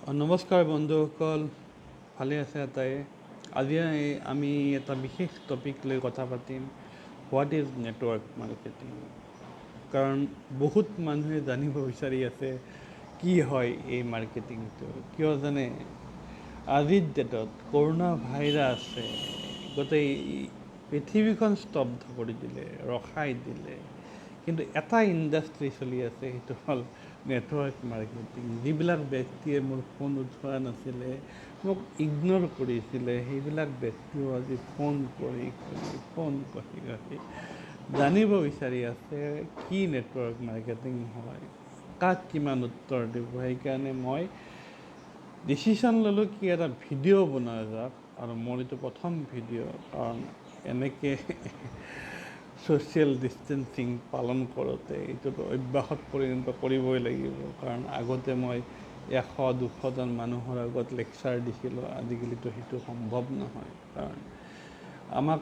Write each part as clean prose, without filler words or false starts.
নমস্কাৰ বন্ধুসকল, ভালে আছে আটাই। আজি আমি এটা বিশেষ টপিক লৈ কথা পাতিম, হোৱাট ইজ নেটৱৰ্ক মাৰ্কেটিং। কাৰণ বহুত মানুহে জানিব বিচাৰি আছে কি হয় এই মাৰ্কেটিংটো। কিয় জানে, আজিৰ ডেটত কৰোণা ভাইৰাছে গোটেই পৃথিৱীখন স্তব্ধ কৰি দিলে, ৰখাই দিলে। কিন্তু এটা ইণ্ডাষ্ট্ৰী চলি আছে, সেইটো হ'ল নেটৱৰ্ক মাৰ্কেটিং। যিবিলাক ব্যক্তিয়ে মোৰ ফোন উঠোৱা নাছিলে, মোক ইগন'ৰ কৰিছিলে, সেইবিলাক ব্যক্তিও আজি ফোন কৰি জানিব বিচাৰি আছে কি নেটৱৰ্ক মাৰ্কেটিং হয়, কাক কিমান উত্তৰ দিব। সেইকাৰণে মই ডিচিশ্যন ল'লোঁ কি এটা ভিডিঅ' বনোৱা যাওক, আৰু মোৰ এইটো প্ৰথম ভিডিঅ'। কাৰণ এনেকৈ ছ'চিয়েল ডিষ্টেঞ্চিং পালন কৰোঁতে এইটোতো অভ্যাসত পৰিণত কৰিবই লাগিব। কাৰণ আগতে মই 100-200জন মানুহৰ আগত লেকচাৰ দিছিলোঁ, আজিকালিতো সেইটো সম্ভৱ নহয়। কাৰণ আমাক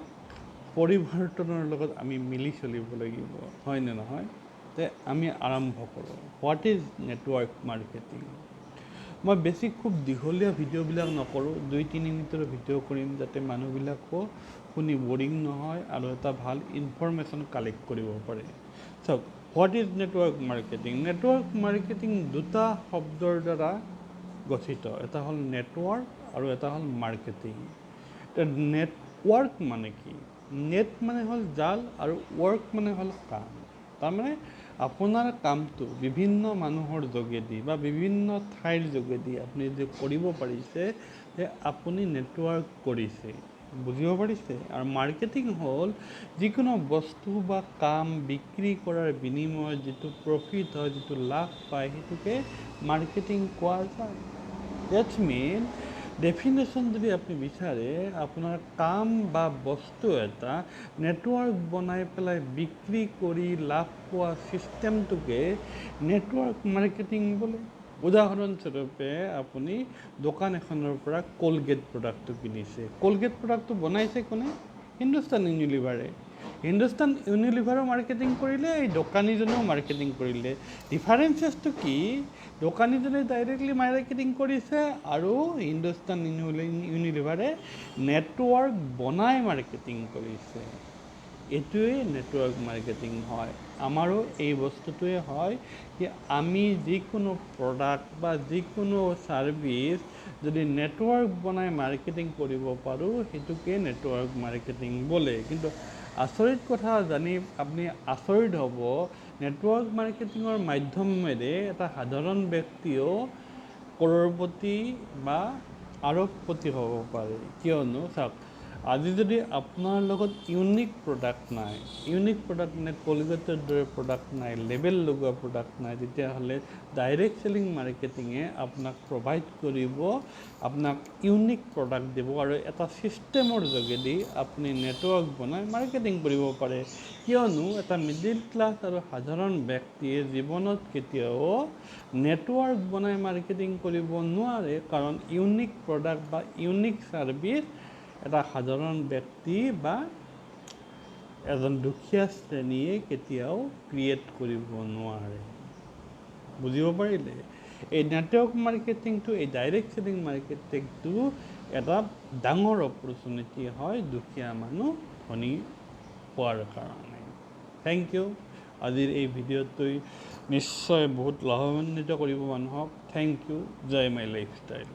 পৰিৱৰ্তনৰ লগত আমি মিলি চলিব লাগিব, হয়নে নহয়? তে আমি আৰম্ভ কৰোঁ। What is network marketing. মই বেছি খুব দীঘলীয়া ভিডিঅ'বিলাক নকৰোঁ, 2-3 মিনিটৰ ভিডিঅ' কৰিম, যাতে মানুহবিলাকো শুনি বৰিং নহয় আৰু এটা ভাল ইনফৰমেশ্যন কালেক্ট কৰিব পাৰে। চাওক, what is network marketing. Network marketing দুটা শব্দৰ দ্বাৰা গঠিত, এটা হ'ল নেটৱৰ্ক আৰু এটা হ'ল মাৰ্কেটিং। এতিয়া নেটৱৰ্ক মানে কি? নেট মানে হ'ল জাল আৰু ৱৰ্ক মানে হ'ল কাম। তাৰমানে আপোনাৰ কামটো বিভিন্ন মানুহৰ যোগেদি বা বিভিন্ন ঠাইৰ যোগেদি আপুনি যদি কৰিব পাৰিছে, যে আপুনি নেটৱৰ্ক কৰিছে, বুজিব পাৰিছে? আৰু মাৰ্কেটিং হ'ল যিকোনো বস্তু বা কাম বিক্ৰী কৰাৰ বিনিময়ত যিটো প্ৰফিট হয়, যিটো লাভ পায়, সেইটোকে মাৰ্কেটিং কোৱা যায়। ডেটছ মিন ডেফিনেশ্যন যদি আপুনি বিচাৰে, আপোনাৰ কাম বা বস্তু এটা নেটৱৰ্ক বনাই পেলাই বিক্ৰী কৰি লাভ পোৱা ছিষ্টেমটোকে নেটৱৰ্ক মাৰ্কেটিং বোলে। উদাহৰণস্বৰূপে আপুনি দোকান এখনৰ পৰা কলগেট প্ৰডাক্টটো কিনিছে। কলগেট প্ৰডাক্টটো বনাইছে কোনে? হিন্দুস্তান ইউনিলিভাৰে। হিন্দুস্তান ইউনিলিভাৰো মাৰ্কেটিং কৰিলে, এই দোকানীজনেও মাৰ্কেটিং কৰিলে। ডিফাৰেঞ্চেছটো কি? দোকানীজনে ডাইৰেক্টলি মাৰ্কেটিং কৰিছে আৰু হিন্দুস্তান ইউনিলিভাৰে নেটৱৰ্ক বনাই মাৰ্কেটিং কৰিছে। এইটোৱেই নেটৱৰ্ক মাৰ্কেটিং হয়। আমাৰো এই বস্তুটোৱে হয় কি, আমি যিকোনো প্ৰডাক্ট বা যিকোনো ছাৰ্ভিচ যদি নেটৱৰ্ক বনাই মাৰ্কেটিং কৰিব পাৰোঁ, সেইটোকে নেটৱৰ্ক মাৰ্কেটিং বোলে। কিন্তু আচৰিত কথা জানি আপুনি আচৰিত হ'ব, নেটৱৰ্ক মাৰ্কেটিঙৰ মাধ্যমেৰে এটা সাধাৰণ ব্যক্তিও কৰোড়পতি বা আৰবপতি হ'ব পাৰে। কিয়নো চাওক, আজি যদি আপোনাৰ লগত ইউনিক প্ৰডাক্ট নাই, মানে কলগেটৰ দৰে প্ৰডাক্ট নাই, লেবেল লগোৱা প্ৰডাক্ট নাই, তেতিয়াহ'লে ডাইৰেক্ট চেলিং মাৰ্কেটিঙে আপোনাক প্ৰভাইড কৰিব, আপোনাক ইউনিক প্ৰডাক্ট দিব আৰু এটা ছিষ্টেমৰ যোগেদি আপুনি নেটৱৰ্ক বনাই মাৰ্কেটিং কৰিব পাৰে। কিয়নো এটা মিডিল ক্লাছ আৰু সাধাৰণ ব্যক্তিয়ে জীৱনত কেতিয়াও নেটৱৰ্ক বনাই মাৰ্কেটিং কৰিব নোৱাৰে। কাৰণ ইউনিক প্ৰডাক্ট বা ইউনিক ছাৰ্ভিচ এটা সাধাৰণ ব্যক্তি বা এজন দুখীয়া শ্ৰেণীয়ে কেতিয়াও ক্ৰিয়েট কৰিব নোৱাৰে। বুজিব পাৰিলে? এই নেটৱৰ্ক মাৰ্কেটিংটো, এই ডাইৰেক্ট চেলিং মাৰ্কেটিংটো এটা ডাঙৰ অপৰচুনিটি হয় দুখীয়া মানুহ ধনী হোৱাৰ কাৰণে। Thank you. আজিৰ এই ভিডিঅ'টোৱে নিশ্চয় বহুত লাভান্বিত কৰিব মানুহক। Thank you. জয় মাই লাইফষ্টাইল।